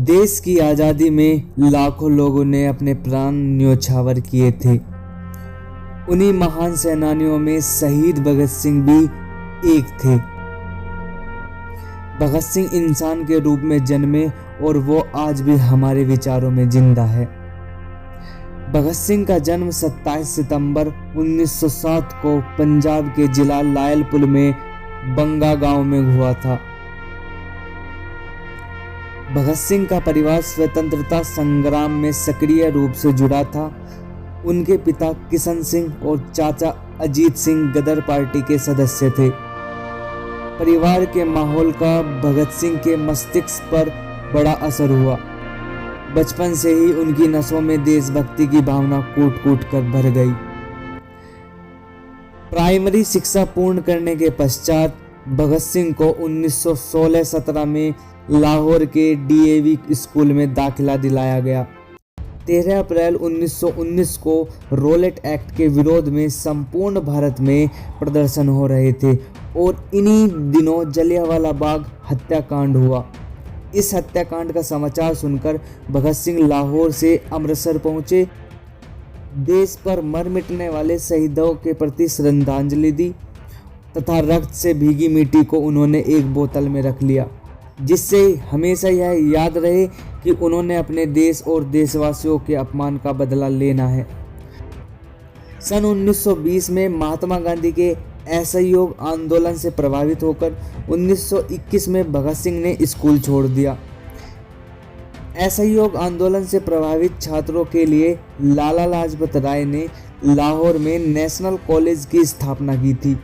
देश की आज़ादी में लाखों लोगों ने अपने प्राण न्योछावर किए थे। उन्हीं महान सेनानियों में शहीद भगत सिंह भी एक थे। भगत सिंह इंसान के रूप में जन्मे और वो आज भी हमारे विचारों में जिंदा है। भगत सिंह का जन्म 27 सितंबर 1907 को पंजाब के जिला लायलपुर में बंगा गांव में हुआ था। भगत सिंह का परिवार स्वतंत्रता संग्राम में सक्रिय रूप से जुड़ा था। उनके पिता किशन सिंह और चाचा अजीत सिंह गदर पार्टी के सदस्य थे। परिवार के माहौल का भगत सिंह के मस्तिष्क पर बड़ा असर हुआ। बचपन से ही उनकी नसों में देशभक्ति की भावना कूट कूट कर भर गई। प्राइमरी शिक्षा पूर्ण करने के पश्चात भगत सिंह को 1916-17 में लाहौर के डीएवी स्कूल में दाखिला दिलाया गया। 13 अप्रैल 1919 को रोलेट एक्ट के विरोध में संपूर्ण भारत में प्रदर्शन हो रहे थे और इन्हीं दिनों जलियांवाला बाग हत्याकांड हुआ। इस हत्याकांड का समाचार सुनकर भगत सिंह लाहौर से अमृतसर पहुंचे। देश पर मर मिटने वाले शहीदों के प्रति श्रद्धांजलि दी तथा रक्त से भीगी मिट्टी को उन्होंने एक बोतल में रख लिया, जिससे हमेशा यह याद रहे कि उन्होंने अपने देश और देशवासियों के अपमान का बदला लेना है। सन 1920 में महात्मा गांधी के असहयोग आंदोलन से प्रभावित होकर 1921 में भगत सिंह ने स्कूल छोड़ दिया। असहयोग आंदोलन से प्रभावित छात्रों के लिए लाला लाजपत राय ने लाहौर में नेशनल कॉलेज की स्थापना की थी।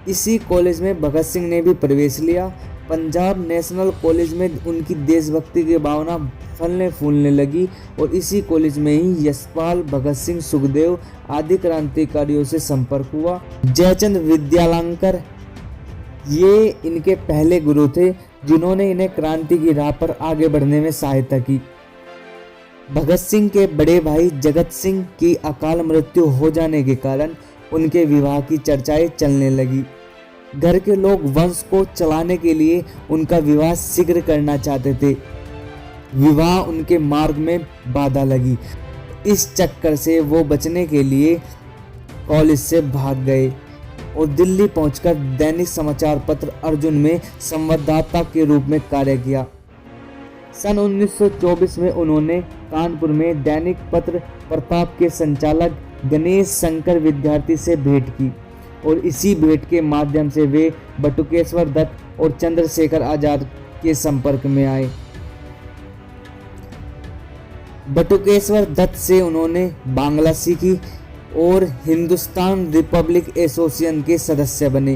इसी कॉलेज में भगत सिंह ने भी प्रवेश लिया। पंजाब नेशनल कॉलेज में उनकी देशभक्ति की भावना फलने फूलने लगी और इसी कॉलेज में ही यशपाल, भगत सिंह, सुखदेव आदि क्रांतिकारियों से संपर्क हुआ। जयचंद विद्यालंकर ये इनके पहले गुरु थे जिन्होंने इन्हें क्रांति की राह पर आगे बढ़ने में सहायता की। भगत सिंह के बड़े भाई जगत सिंह की अकाल मृत्यु हो जाने के कारण उनके विवाह की चर्चाएं चलने लगी। घर के लोग वंश को चलाने के लिए उनका विवाह शीघ्र करना चाहते थे। विवाह उनके मार्ग में बाधा लगी। इस चक्कर से वो बचने के लिए कॉलेज से भाग गए और दिल्ली पहुंचकर दैनिक समाचार पत्र अर्जुन में संवाददाता के रूप में कार्य किया। सन 1924 में उन्होंने कानपुर में दैनिक पत्र प्रताप के संचालक गणेश शंकर विद्यार्थी से भेंट की और इसी भेंट के माध्यम से वे बटुकेश्वर दत्त और चंद्रशेखर आजाद के संपर्क में आए। बटुकेश्वर दत्त से उन्होंने बांग्ला सीखी और हिंदुस्तान रिपब्लिक एसोसिएशन के सदस्य बने।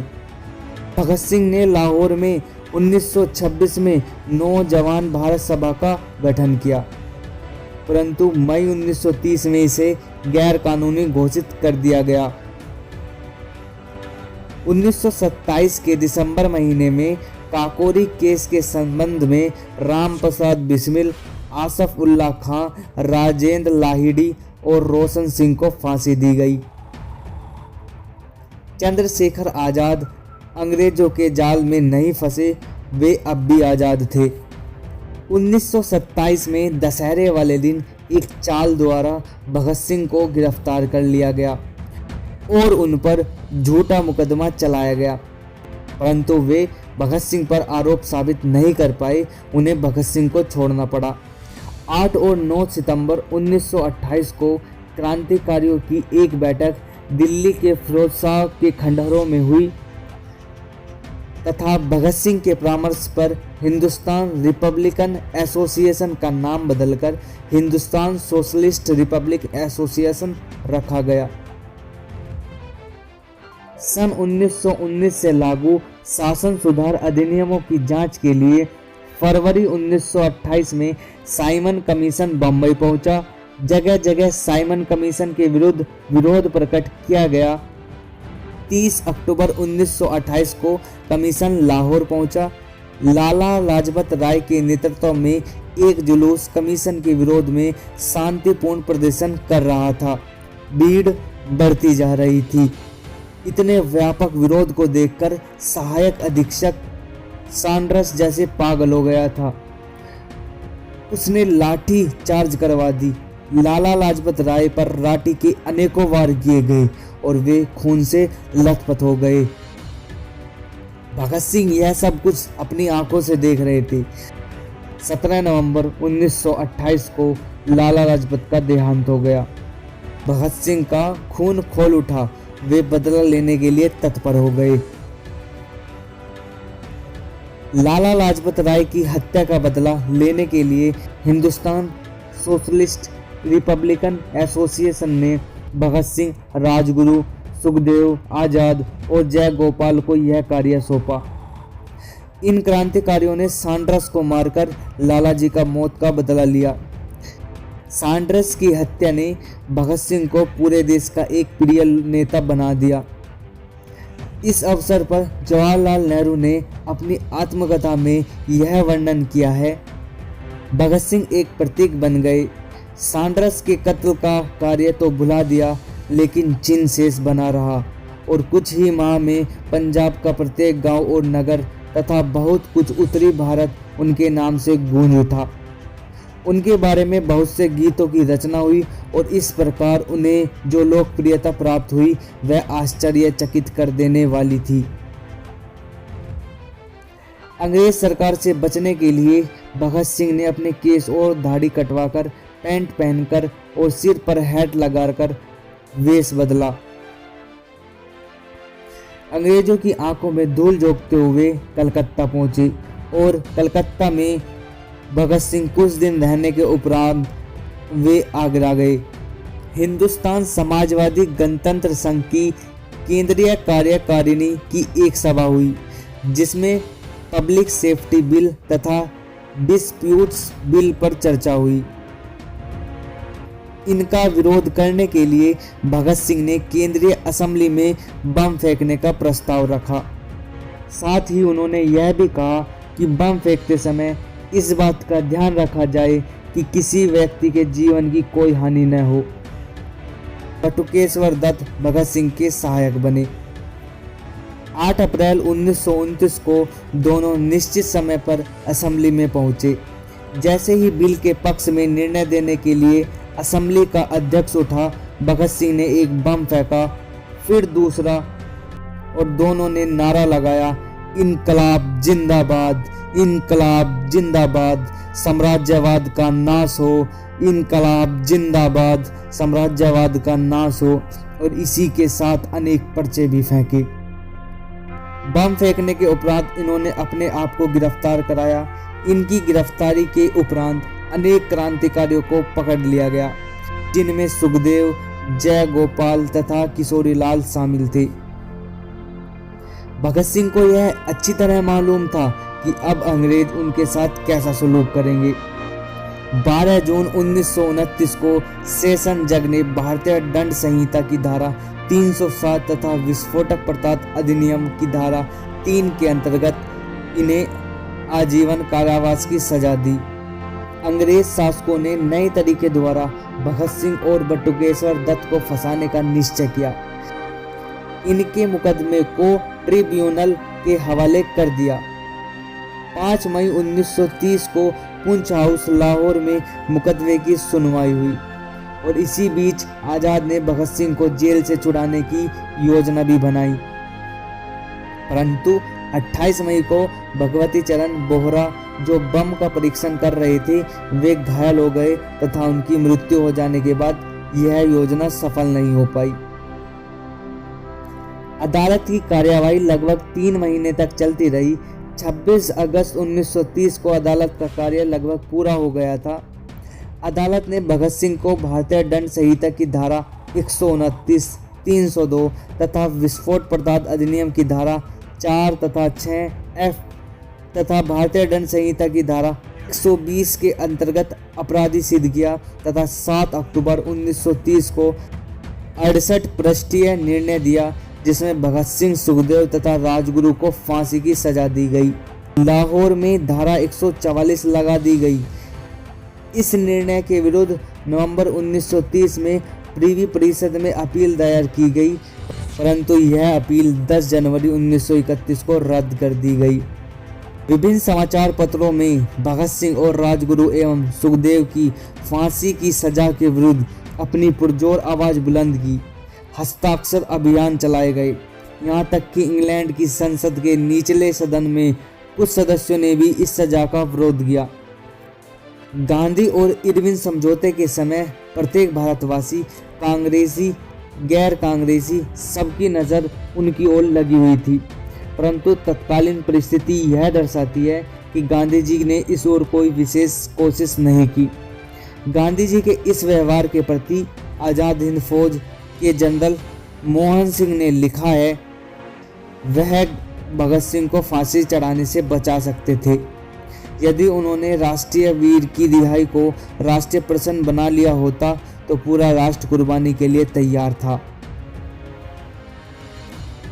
भगत सिंह ने लाहौर में 1926 में नौजवान भारत सभा का गठन किया, परंतु मई 1930 में इसे गैर कानूनी घोषित कर दिया गया। 1927 के दिसंबर महीने में काकोरी केस के संबंध में राम प्रसाद बिस्मिल, आसफ उल्लाह खां, राजेंद्र लाहिड़ी और रोशन सिंह को फांसी दी गई। चंद्रशेखर आजाद अंग्रेजों के जाल में नहीं फंसे, वे अब भी आजाद थे। 1927 में दशहरे वाले दिन एक चाल द्वारा भगत सिंह को गिरफ्तार कर लिया गया और उन पर झूठा मुकदमा चलाया गया, परंतु वे भगत सिंह पर आरोप साबित नहीं कर पाए। उन्हें भगत सिंह को छोड़ना पड़ा। 8 और 9 सितंबर 1928 को क्रांतिकारियों की एक बैठक दिल्ली के फिरोज शाह के खंडहरों में हुई तथा भगत सिंह के परामर्श पर हिंदुस्तान रिपब्लिकन एसोसिएशन का नाम बदलकर हिंदुस्तान सोशलिस्ट रिपब्लिक एसोसिएशन रखा गया। सन 1919 से लागू शासन सुधार अधिनियमों की जांच के लिए फरवरी 1928 में साइमन कमीशन बम्बई पहुंचा। जगह जगह साइमन कमीशन के विरुद्ध विरोध प्रकट किया गया। 30 अक्टूबर 1928 को कमीशन लाहौर पहुंचा। लाला लाजपत राय के नेतृत्व में एक जुलूस कमीशन के विरोध में शांतिपूर्ण प्रदर्शन कर रहा था। भीड़ बढ़ती जा रही थी। इतने व्यापक विरोध को देखकर सहायक अधीक्षक सैंडर्स जैसे पागल हो गया था। उसने लाठी चार्ज करवा दी। लाला लाजपत राय पर लाठी के अनेकों वार किए गए और वे खून से लथपथ हो गए। भगत सिंह यह सब कुछ अपनी आंखों से देख रहे थे। 17 नवंबर 1928 को लाला लाजपत का देहांत हो गया। भगत सिंह का खून खोल उठा। वे बदला लेने के लिए तत्पर हो गए। लाला लाजपत राय की हत्या का बदला लेने के लिए हिंदुस्तान सोशलिस्ट रिपब्लिकन एसोसिएशन ने भगत सिंह, राजगुरु, सुखदेव, आजाद और जयगोपाल को यह कार्य सौंपा। इन क्रांतिकारियों ने सैंडर्स को मारकर लालाजी का मौत का बदला लिया। सैंडर्स की हत्या ने भगत सिंह को पूरे देश का एक प्रिय नेता बना दिया। इस अवसर पर जवाहरलाल नेहरू ने अपनी आत्मकथा में यह वर्णन किया है, भगत सिंह एक प्रतीक बन गए। सैंडर्स के कत्ल का कार्य तो भुला दिया, लेकिन चिन्ह शेष बना रहा और कुछ ही माह में पंजाब का प्रत्येक गांव और नगर तथा बहुत कुछ उत्तरी भारत उनके नाम से गूंज उठा। उनके बारे में बहुत से गीतों की रचना हुई और इस प्रकार उन्हें जो लोकप्रियता प्राप्त हुई वह आश्चर्यचकित कर देने वाली थी। अंग्रेज सरकार से बचने के लिए भगत सिंह ने अपने केस और दाढ़ी कटवाकर, पैंट पहनकर और सिर पर हैट लगाकर वेश बदला। अंग्रेजों की आंखों में धूल झोंकते हुए कलकत्ता पहुंचे और कलकत्ता में भगत सिंह कुछ दिन रहने के उपरांत वे आगरा गए। हिंदुस्तान समाजवादी गणतंत्र संघ की केंद्रीय कार्यकारिणी की एक सभा हुई, जिसमें पब्लिक सेफ्टी बिल तथा डिस्प्यूट्स बिल पर चर्चा हुई। इनका विरोध करने के लिए भगत सिंह ने केंद्रीय असेंबली में बम फेंकने का प्रस्ताव रखा। साथ ही उन्होंने यह भी कहा कि बम फेंकते समय इस बात का ध्यान रखा जाए कि किसी व्यक्ति के जीवन की कोई हानि न हो। बटुकेश्वर दत्त भगत सिंह के सहायक बने। 8 अप्रैल 1929 को दोनों निश्चित समय पर असेंबली में पहुंचे। जैसे ही बिल के पक्ष में निर्णय देने के लिए असेंबली का अध्यक्ष उठा, भगत सिंह ने एक बम फेंका, फिर दूसरा, और दोनों ने नारा लगाया, इनकलाब जिंदाबाद, इनकलाब जिंदाबाद, साम्राज्यवाद का नाश हो, इनकलाब जिंदाबाद, साम्राज्यवाद का नाश हो। और इसी के साथ अनेक पर्चे भी फेंके। बम फेंकने के उपरांत इन्होंने अपने आप को गिरफ्तार कराया। इनकी गिरफ्तारी के उपरांत अनेक क्रांतिकारियों को पकड़ लिया गया, जिनमें सुखदेव, जयगोपाल तथा किशोरीलाल शामिल थे। भगत सिंह को यह अच्छी तरह मालूम था कि अब अंग्रेज उनके साथ कैसा सलूक करेंगे। 12 जून 1929 को सेशन जज ने भारतीय दंड संहिता की धारा 307 तथा विस्फोटक पदार्थ अधिनियम की धारा 3 के अंतर्गत इन्हें आजीवन कारावास की सजा दी। अंग्रेज शासकों ने नए तरीके द्वारा भगत सिंह और बटुकेश्वर दत्त को फंसाने का निश्चय किया। इनके मुकदमे को ट्रिब्यूनल के हवाले कर दिया। 5 मई 1930 को पुंछ हाउस लाहौर में मुकदमे की सुनवाई हुई और इसी बीच आजाद ने भगत सिंह को जेल से छुड़ाने की योजना भी बनाई। परंतु 28 मई को भगवती चरण बोहरा, जो बम का परीक्षण कर रहे थे, वे घायल हो गए तथा उनकी मृत्यु हो जाने के बाद यह योजना सफल नहीं हो पाई। अदालत की कार्यवाही लगभग 3 महीने तक चलती रही। 26 अगस्त 1930 को अदालत का कार्य लगभग पूरा हो गया था। अदालत ने भगत सिंह को भारतीय दंड संहिता की धारा 129, 302 तथा विस्फोट पदार्थ अधिनियम की धारा 4 तथा 6F तथा भारतीय दंड संहिता की धारा 120 के अंतर्गत अपराधी सिद्ध किया तथा 7 अक्टूबर 1930 को 68 पृष्ठीय निर्णय दिया, जिसमें भगत सिंह, सुखदेव तथा राजगुरु को फांसी की सजा दी गई। लाहौर में धारा 144 लगा दी गई। इस निर्णय के विरुद्ध नवंबर 1930 में प्रिवी परिषद में अपील दायर की गई, परंतु यह अपील 10 जनवरी 1931 को रद्द कर दी गई। विभिन्न समाचार पत्रों में भगत सिंह और राजगुरु एवं सुखदेव की फांसी की सजा के विरुद्ध अपनी पुरजोर आवाज़ बुलंद की। हस्ताक्षर अभियान चलाए गए। यहाँ तक कि इंग्लैंड की संसद के निचले सदन में कुछ सदस्यों ने भी इस सजा का विरोध किया। गांधी और इरविन समझौते के समय प्रत्येक भारतवासी, कांग्रेसी, गैर कांग्रेसी, सबकी नज़र उनकी ओर लगी हुई थी। परंतु तत्कालीन परिस्थिति यह दर्शाती है कि गांधी जी ने इस ओर कोई विशेष कोशिश नहीं की। गांधी जी के इस व्यवहार के प्रति आज़ाद हिंद फौज के जनरल मोहन सिंह ने लिखा है, वह भगत सिंह को फांसी चढ़ाने से बचा सकते थे। यदि उन्होंने राष्ट्रीय वीर की रिहाई को राष्ट्रीय प्रश्न बना लिया होता तो पूरा राष्ट्र कुर्बानी के लिए तैयार था।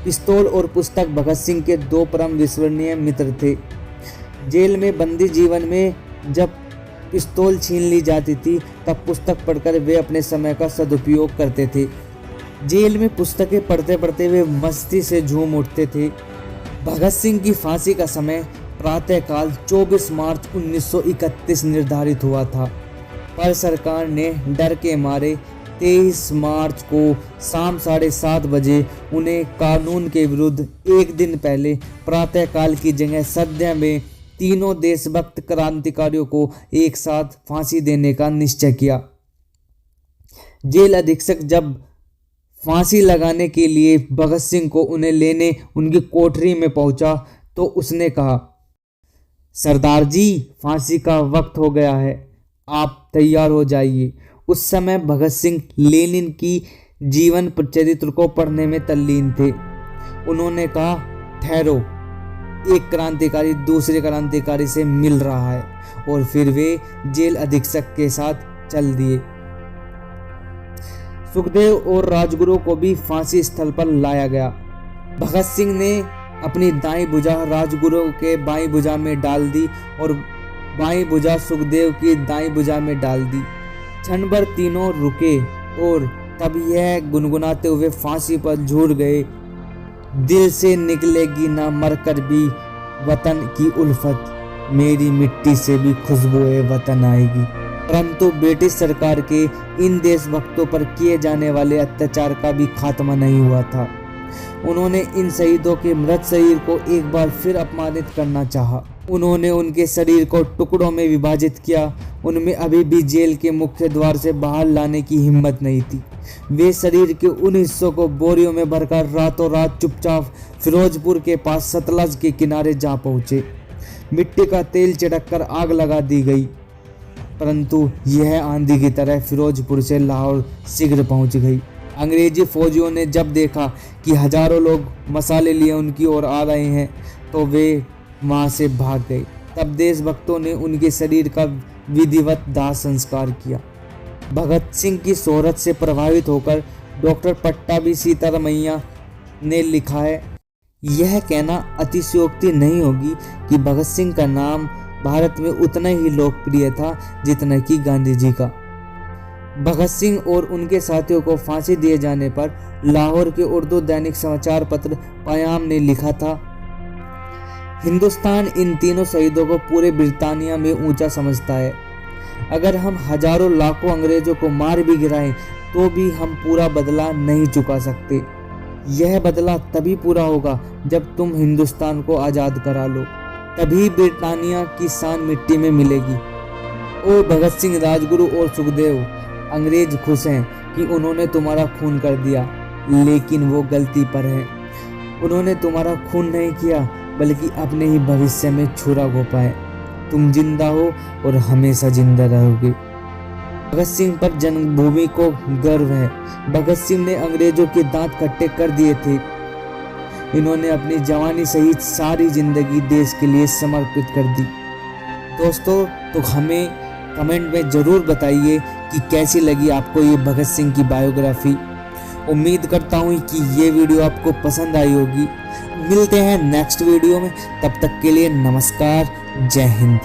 पिस्तौल और पुस्तक भगत सिंह के दो परम विस्मरणीय मित्र थे। जेल में बंदी जीवन में जब पिस्तौल छीन ली जाती थी तब पुस्तक पढ़कर वे अपने समय का सदुपयोग करते थे। जेल में पुस्तकें पढ़ते पढ़ते वे मस्ती से झूम उठते थे। भगत सिंह की फांसी का समय प्रातःकाल 24 मार्च 1931 निर्धारित हुआ था, पर सरकार ने डर के मारे 23 मार्च को शाम 7:30 बजे उन्हें कानून के विरुद्ध एक दिन पहले प्रातःकाल की जगह संध्या में तीनों देशभक्त क्रांतिकारियों को एक साथ फांसी देने का निश्चय किया। जेल अधीक्षक जब फांसी लगाने के लिए भगत सिंह को उन्हें लेने उनकी कोठरी में पहुंचा तो उसने कहा, सरदार जी, फांसी का वक्त हो गया है, आप तैयार हो जाइए। उस समय भगत सिंह लेनिन की जीवन चरित्र को पढ़ने में तल्लीन थे। उन्होंने कहा, ठहरो, एक क्रांतिकारी दूसरे क्रांतिकारी से मिल रहा है, और फिर वे जेल अधीक्षक के साथ चल दिए। सुखदेव और राजगुरु को भी फांसी स्थल पर लाया गया। भगत सिंह ने अपनी दाईं भुजा राजगुरु के बाईं भुजा में डाल दी और बाईं भुजा सुखदेव की दाईं भुजा में डाल दी। क्षण भर तीनों रुके और तब यह गुनगुनाते हुए फांसी पर झूल गए, दिल से निकलेगी ना मरकर भी वतन की उल्फत, मेरी मिट्टी से भी खुशबुए वतन आएगी। परंतु ब्रिटिश सरकार के इन देशभक्तों पर किए जाने वाले अत्याचार का भी खात्मा नहीं हुआ था। उन्होंने इन शहीदों के मृत शरीर को एक बार फिर अपमानित करना चाहा। उन्होंने उनके शरीर को टुकड़ों में विभाजित किया। उनमें अभी भी जेल के मुख्य द्वार से बाहर लाने की हिम्मत नहीं थी। वे शरीर के उन हिस्सों को बोरियों में भरकर रातों रात चुपचाप फिरोजपुर के पास सतलज के किनारे जा पहुँचे। मिट्टी का तेल छिड़क कर आग लगा दी गई, परंतु यह आंधी की तरह फिरोजपुर से लाहौर शीघ्र पहुँच गई। अंग्रेजी फौजियों ने जब देखा कि हजारों लोग मसाले लिए उनकी ओर आ रहे हैं तो वे वहां से भाग गए। तब देशभक्तों ने उनके शरीर का विधिवत दाह संस्कार किया। भगत सिंह की शोहरत से प्रभावित होकर डॉक्टर पट्टाभी सीतारामैया ने लिखा है, यह कहना अतिशयोक्ति नहीं होगी कि भगत सिंह का नाम भारत में उतना ही लोकप्रिय था जितना कि गांधी जी का। भगत सिंह और उनके साथियों को फांसी दिए जाने पर लाहौर के उर्दू दैनिक समाचार पत्र पयाम ने लिखा था, हिंदुस्तान इन तीनों शहीदों को पूरे ब्रिटानिया में ऊंचा समझता है। अगर हम हजारों लाखों अंग्रेजों को मार भी गिराएं तो भी हम पूरा बदला नहीं चुका सकते। यह बदला तभी पूरा होगा जब तुम हिंदुस्तान को आज़ाद करा लो, तभी ब्रिटानिया की शान मिट्टी में मिलेगी। ओ भगत सिंह, राजगुरु और सुखदेव, अंग्रेज खुश हैं कि उन्होंने तुम्हारा खून कर दिया, लेकिन वो गलती पर है। उन्होंने तुम्हारा खून नहीं किया बल्कि अपने ही भविष्य में छुरा घोंपा है। तुम जिंदा हो और हमेशा जिंदा रहोगे। भगत सिंह पर जन्मभूमि को गर्व है। भगत सिंह ने अंग्रेजों के दांत खट्टे कर दिए थे। इन्होंने अपनी जवानी सहित सारी जिंदगी देश के लिए समर्पित कर दी। दोस्तों, तो हमें कमेंट में ज़रूर बताइए कि कैसी लगी आपको ये भगत सिंह की बायोग्राफी। उम्मीद करता हूँ कि ये वीडियो आपको पसंद आई होगी। मिलते हैं नेक्स्ट वीडियो में, तब तक के लिए नमस्कार, जय हिंद।